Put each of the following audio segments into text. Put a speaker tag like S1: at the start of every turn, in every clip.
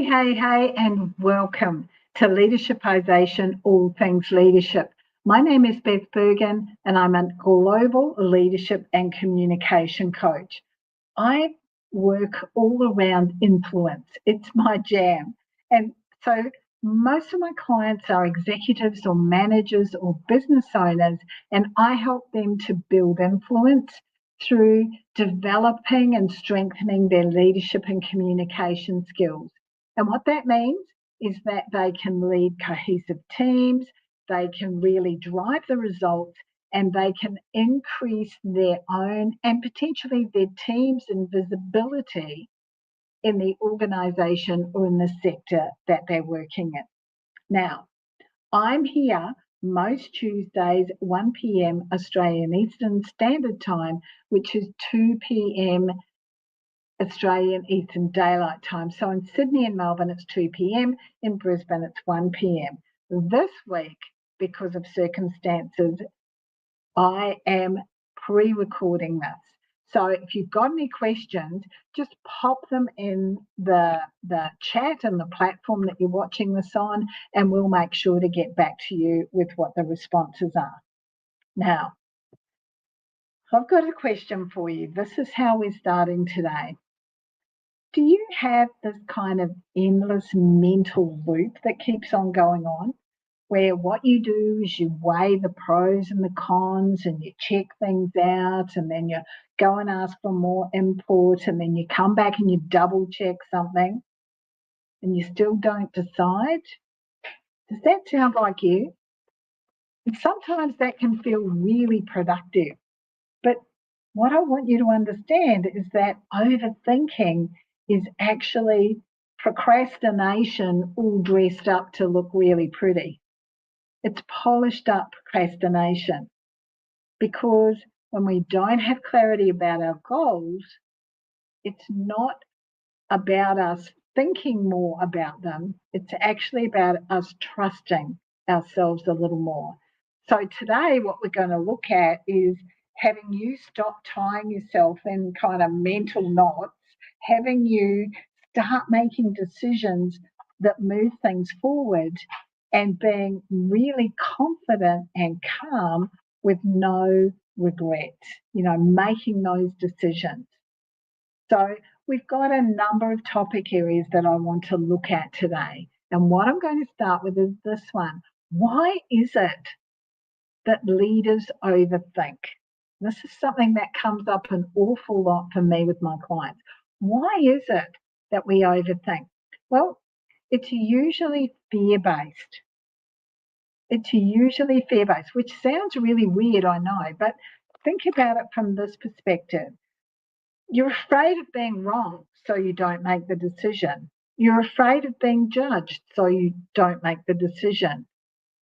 S1: Hey, and welcome to Leadershipisation, all things leadership. My name is Beth Bergen, and I'm a global leadership and communication coach. I work all around influence. It's my jam. And so most of my clients are executives or managers or business owners, and I help them to build influence through developing and strengthening their leadership and communication skills. And what that means is that they can lead cohesive teams, they can really drive the results, and they can increase their own and potentially their team's visibility in the organisation or in the sector that they're working in. Now, I'm here most Tuesdays, 1 p.m. Australian Eastern Standard Time, which is 2 p.m. Australian Eastern Daylight Time. So in Sydney and Melbourne, it's 2 p.m. In Brisbane, it's 1 p.m. This week, because of circumstances, I am pre-recording this. So if you've got any questions, just pop them in the chat and the platform that you're watching this on, and we'll make sure to get back to you with what the responses are. Now, I've got a question for you. This is how we're starting today. Do you have this kind of endless mental loop that keeps on going on, where what you do is you weigh the pros and the cons and you check things out, and then you go and ask for more input, and then you come back and you double check something and you still don't decide? Does that sound like you? And sometimes that can feel really productive. But what I want you to understand is that overthinking is actually procrastination all dressed up to look really pretty. It's polished up procrastination, because when we don't have clarity about our goals, it's not about us thinking more about them. It's actually about us trusting ourselves a little more. So today what we're going to look at is having you stop tying yourself in kind of mental knots, having you start making decisions that move things forward, and being really confident and calm with no regret, making those decisions. So we've got a number of topic areas that I want to look at today. And what I'm going to start with is this one. Why is it that leaders overthink? This is something that comes up an awful lot for me with my clients. Why is it that we overthink? Well, it's usually fear-based. Which sounds really weird, I know, but think about it from this perspective. You're afraid of being wrong, so you don't make the decision. You're afraid of being judged, so you don't make the decision.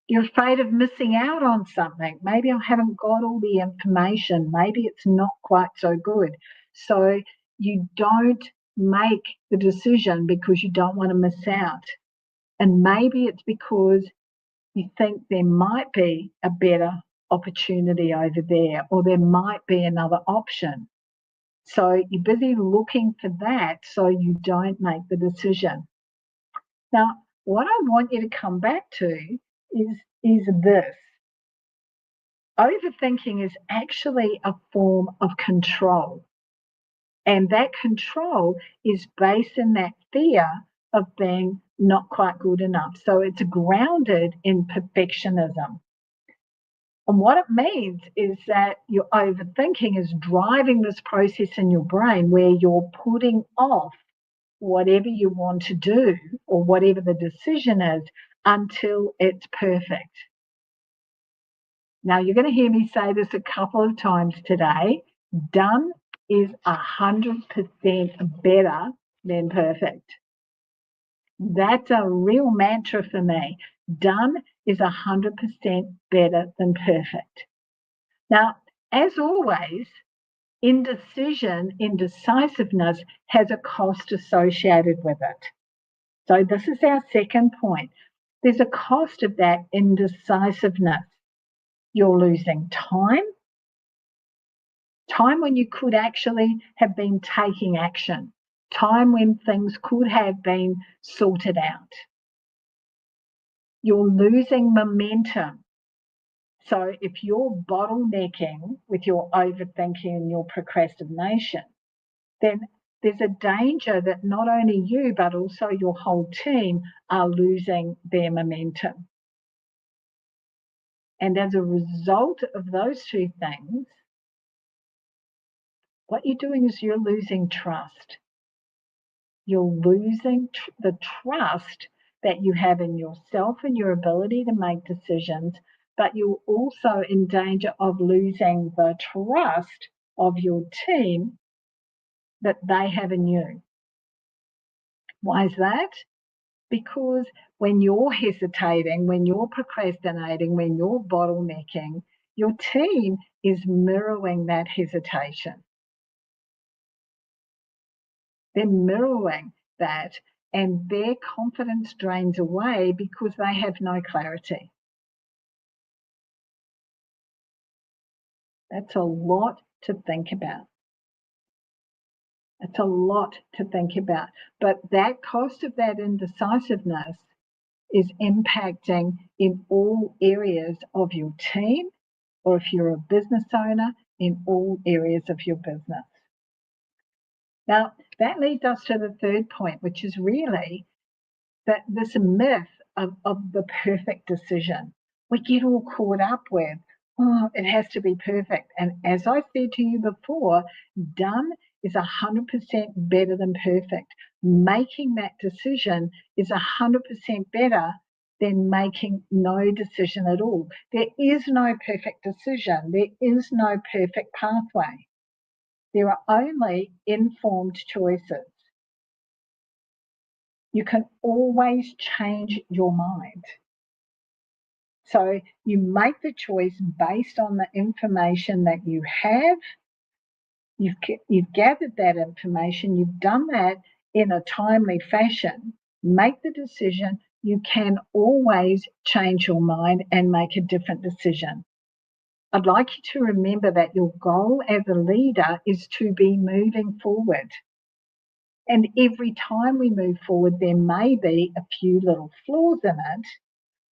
S1: You're afraid of missing out on something. Maybe I haven't got all the information. Maybe it's not quite so good. So you don't make the decision because you don't want to miss out. And maybe it's because you think there might be a better opportunity over there, or there might be another option. So you're busy looking for that, so you don't make the decision. Now, what I want you to come back to is this. Overthinking is actually a form of control. And that control is based in that fear of being not quite good enough. So it's grounded in perfectionism. And what it means is that your overthinking is driving this process in your brain where you're putting off whatever you want to do or whatever the decision is until it's perfect. Now, you're going to hear me say this a couple of times today. Done is 100% better than perfect. That's a real mantra for me. Done is 100% better than perfect. Now, as always, indecisiveness has a cost associated with it. So this is our second point. There's a cost of that indecisiveness. You're losing time when you could actually have been taking action. time when things could have been sorted out. You're losing momentum. So if you're bottlenecking with your overthinking and your procrastination, then there's a danger that not only you, but also your whole team are losing their momentum. And as a result of those two things, what you're doing is you're losing trust. You're losing the trust that you have in yourself and your ability to make decisions, but you're also in danger of losing the trust of your team that they have in you. Why is that? Because when you're hesitating, when you're procrastinating, when you're bottlenecking, your team is mirroring that hesitation. They're mirroring that, and their confidence drains away because they have no clarity. That's a lot to think about. It's a lot to think about. But that cost of that indecisiveness is impacting in all areas of your team, or if you're a business owner, in all areas of your business. Now, that leads us to the third point, which is really that this myth of the perfect decision. We get all caught up with, oh, it has to be perfect. And as I said to you before, done is 100% better than perfect. Making that decision is 100% better than making no decision at all. There is no perfect decision. There is no perfect pathway. There are only informed choices. You can always change your mind. So you make the choice based on the information that you have. You've gathered that information. You've done that in a timely fashion. Make the decision. You can always change your mind and make a different decision. I'd like you to remember that your goal as a leader is to be moving forward. And every time we move forward, there may be a few little flaws in it,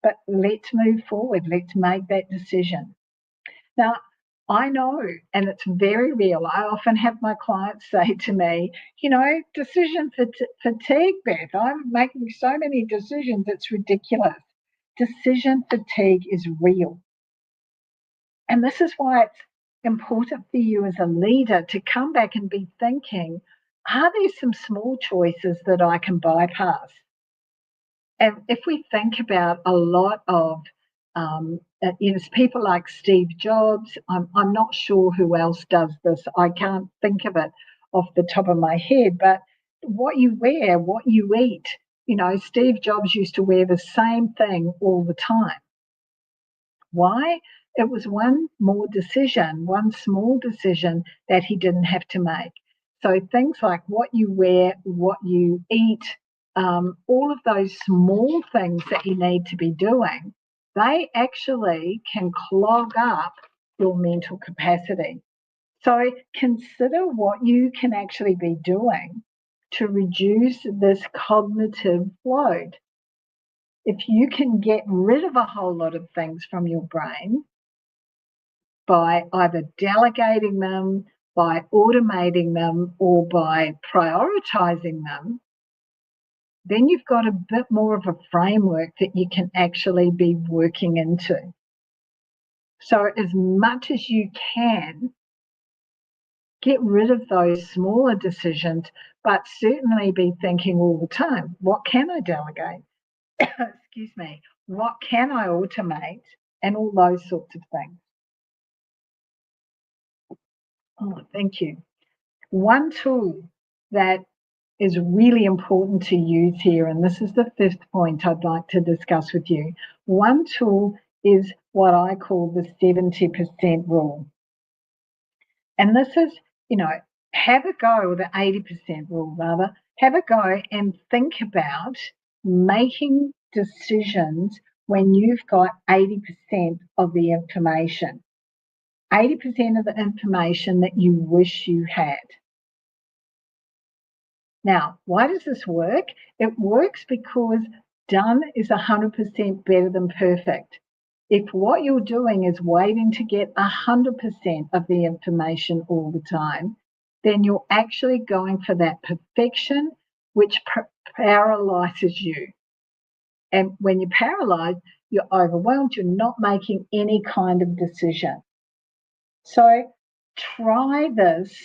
S1: but let's move forward. Let's make that decision. Now, I know, and it's very real. I often have my clients say to me, decision fatigue, Beth. I'm making so many decisions, it's ridiculous. Decision fatigue is real. And this is why it's important for you as a leader to come back and be thinking, are there some small choices that I can bypass? And if we think about a lot of people like Steve Jobs, I'm not sure who else does this. I can't think of it off the top of my head, but what you wear, what you eat, Steve Jobs used to wear the same thing all the time. Why? It was one small decision that he didn't have to make. So things like what you wear, what you eat, all of those small things that you need to be doing, they actually can clog up your mental capacity. So consider what you can actually be doing to reduce this cognitive load. If you can get rid of a whole lot of things from your brain by either delegating them, by automating them, or by prioritizing them, then you've got a bit more of a framework that you can actually be working into. So as much as you can, get rid of those smaller decisions, but certainly be thinking all the time, what can I delegate? Excuse me, what can I automate? And all those sorts of things. Oh, thank you. One tool that is really important to use here, and this is the fifth point I'd like to discuss with you. One tool is what I call the 70% rule. And this is, have a go, or the 80% rule rather, have a go and think about making decisions when you've got 80% of the information. 80% of the information that you wish you had. Now, why does this work? It works because done is 100% better than perfect. If what you're doing is waiting to get 100% of the information all the time, then you're actually going for that perfection, which paralyzes you. And when you're paralyzed, you're overwhelmed, you're not making any kind of decision. So try this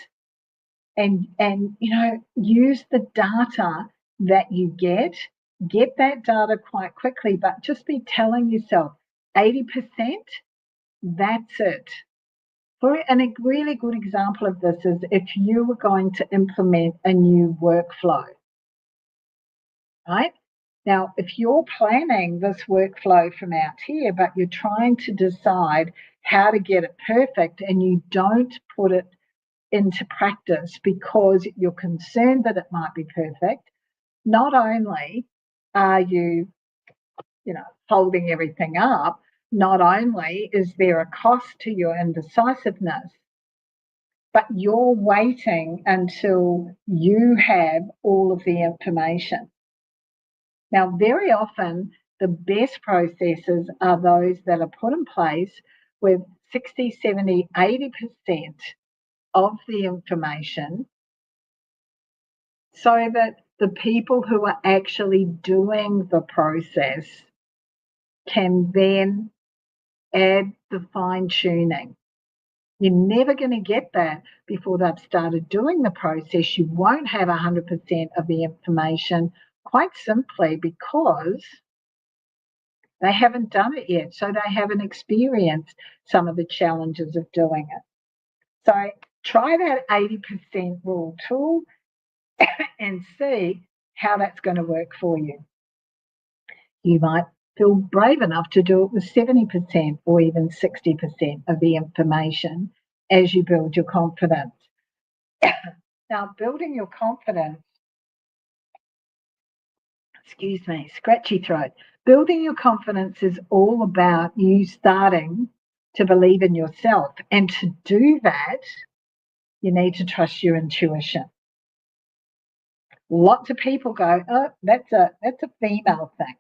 S1: and use the data that you get that data quite quickly, but just be telling yourself 80%, that's it. And a really good example of this is if you were going to implement a new workflow, right? Now, if you're planning this workflow from out here, but you're trying to decide how to get it perfect and you don't put it into practice because you're concerned that it might be perfect, not only are you, holding everything up, not only is there a cost to your indecisiveness, but you're waiting until you have all of the information. Now, very often, the best processes are those that are put in place with 60, 70, 80% of the information so that the people who are actually doing the process can then add the fine tuning. You're never going to get that before they've started doing the process. You won't have 100% of the information, quite simply because they haven't done it yet. So they haven't experienced some of the challenges of doing it. So try that 80% rule tool and see how that's going to work for you. You might feel brave enough to do it with 70% or even 60% of the information as you build your confidence. Now, building your confidence, scratchy throat. Building your confidence is all about you starting to believe in yourself. And to do that, you need to trust your intuition. Lots of people go, oh, that's a female thing.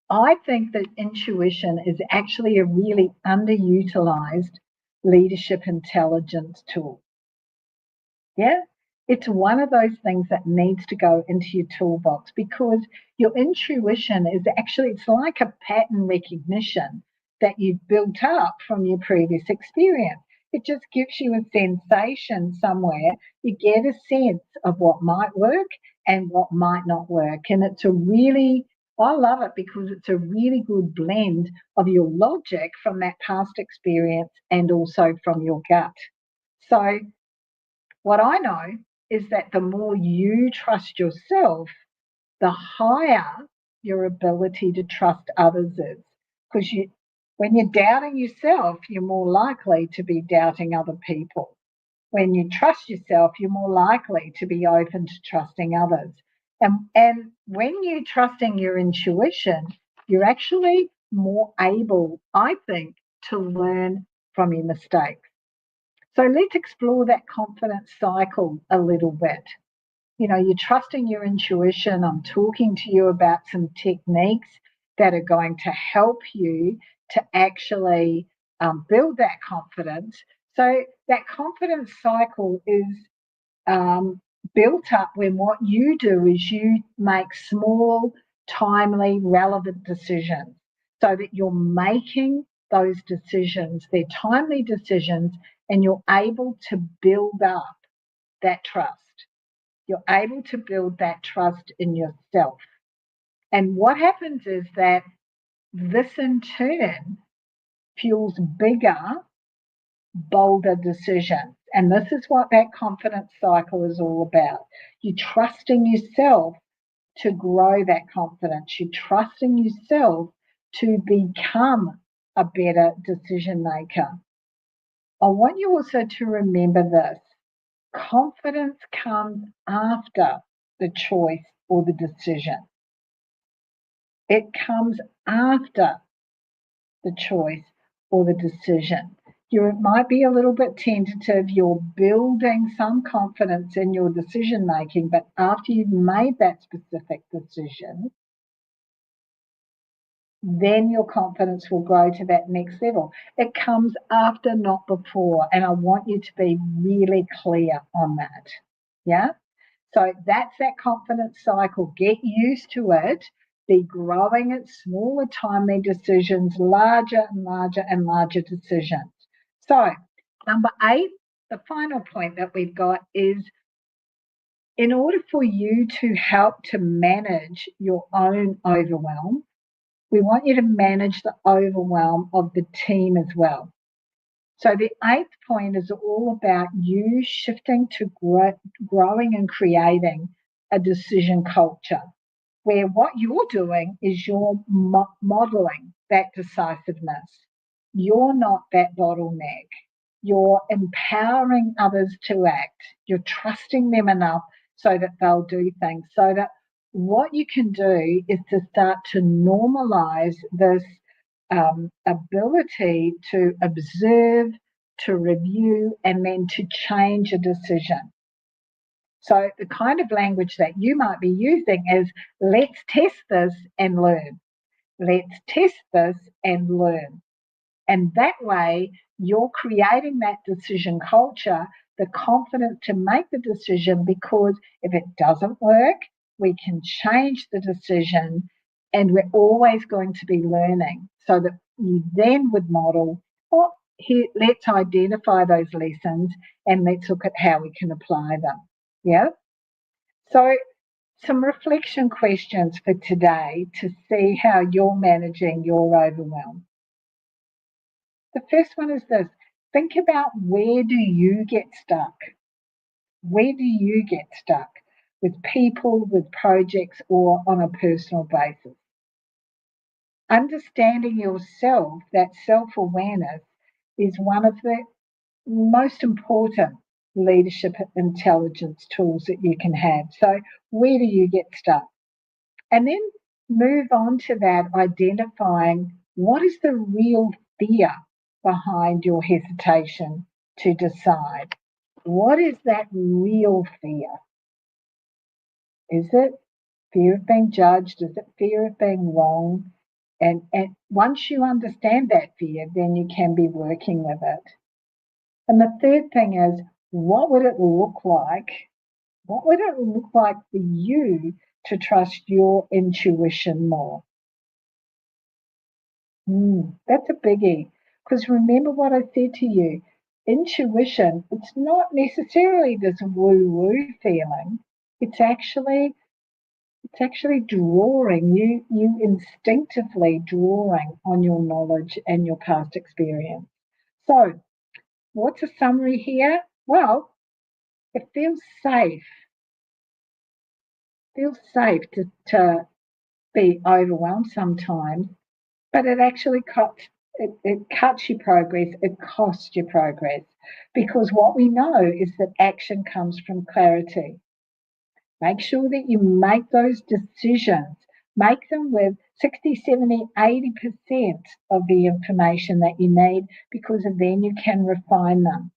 S1: I think that intuition is actually a really underutilized leadership intelligence tool. Yeah, it's one of those things that needs to go into your toolbox because your intuition is actually, it's like a pattern recognition that you've built up from your previous experience. It just gives you a sensation somewhere. You get a sense of what might work and what might not work. And it's I love it because it's a really good blend of your logic from that past experience and also from your gut. So what I know is that the more you trust yourself, the higher your ability to trust others is. Because when you're doubting yourself, you're more likely to be doubting other people. When you trust yourself, you're more likely to be open to trusting others. And when you're trusting your intuition, you're actually more able, I think, to learn from your mistakes. So let's explore that confidence cycle a little bit. You're trusting your intuition. I'm talking to you about some techniques that are going to help you to actually build that confidence. So that confidence cycle is built up when what you do is you make small, timely, relevant decisions so that you're making those decisions, they're timely decisions, and you're able to build up that trust. You're able to build that trust in yourself. And what happens is that this in turn fuels bigger, bolder decisions. And this is what that confidence cycle is all about. You're trusting yourself to grow that confidence. You're trusting yourself to become a better decision maker. I want you also to remember this. Confidence comes after the choice or the decision. It comes after the choice or the decision. You might be a little bit tentative. You're building some confidence in your decision making, but after you've made that specific decision, then your confidence will grow to that next level. It comes after, not before. And I want you to be really clear on that. Yeah. So that's that confidence cycle. Get used to it. Be growing at smaller, timely decisions, larger and larger and larger decisions. So, number 8, the final point that we've got is, in order for you to help to manage your own overwhelm, we want you to manage the overwhelm of the team as well. So the 8th point is all about you shifting to growing and creating a decision culture, where what you're doing is you're modeling that decisiveness. You're not that bottleneck. You're empowering others to act. You're trusting them enough so that they'll do things. So that what you can do is to start to normalize this ability to observe, to review, and then to change a decision. So the kind of language that you might be using is, let's test this and learn. Let's test this and learn. And that way, you're creating that decision culture, the confidence to make the decision, because if it doesn't work, we can change the decision, and we're always going to be learning, so that you then would model, oh, here, let's identify those lessons and let's look at how we can apply them. Yeah. So some reflection questions for today to see how you're managing your overwhelm. The first one is this: think about, where do you get stuck? Where do you get stuck with people, with projects, or on a personal basis? Understanding yourself, that self-awareness, is one of the most important leadership intelligence tools that you can have. So where do you get stuck? And then move on to that, identifying what is the real fear behind your hesitation to decide. What is that real fear? Is it fear of being judged? Is it fear of being wrong? And once you understand that fear, then you can be working with it. And the third thing is, what would it look like? What would it look like for you to trust your intuition more? That's a biggie. Because remember what I said to you, intuition, it's not necessarily this woo-woo feeling. It's actually drawing, you instinctively drawing on your knowledge and your past experience. So what's a summary here? Well, it feels safe. To be overwhelmed sometimes, but it actually cuts your progress, it costs you progress, because what we know is that action comes from clarity. Make sure that you make those decisions, make them with 60, 70, 80% of the information that you need, because then you can refine them.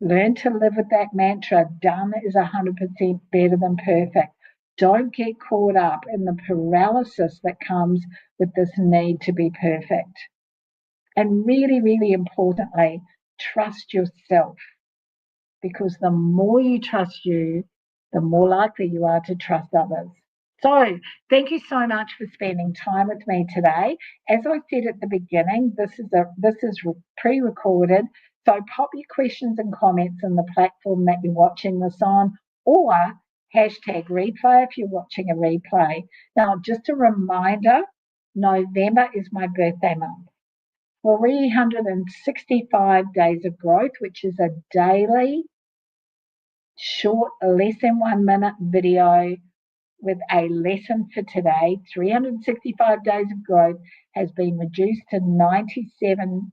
S1: Learn to live with that mantra, done is 100% better than perfect. Don't get caught up in the paralysis that comes with this need to be perfect. And really, really importantly, trust yourself, because the more you trust you, the more likely you are to trust others. So thank you so much for spending time with me today. As I said at the beginning, this is pre-recorded. So pop your questions and comments in the platform that you're watching this on, or hashtag replay if you're watching a replay. Now, just a reminder, November is my birthday month. 365 days of growth, which is a daily, short, less than 1 minute video with a lesson for today. 365 days of growth has been reduced to 97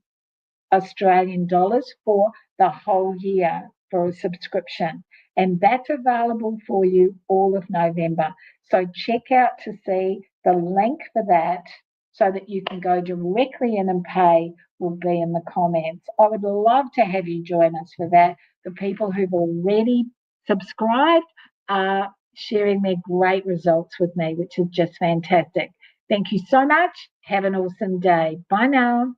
S1: Australian dollars for the whole year for a subscription. And that's available for you all of November. So check out to see the link for that so that you can go directly in and pay will be in the comments. I would love to have you join us for that. The people who've already subscribed are sharing their great results with me, which is just fantastic. Thank you so much. Have an awesome day. Bye now.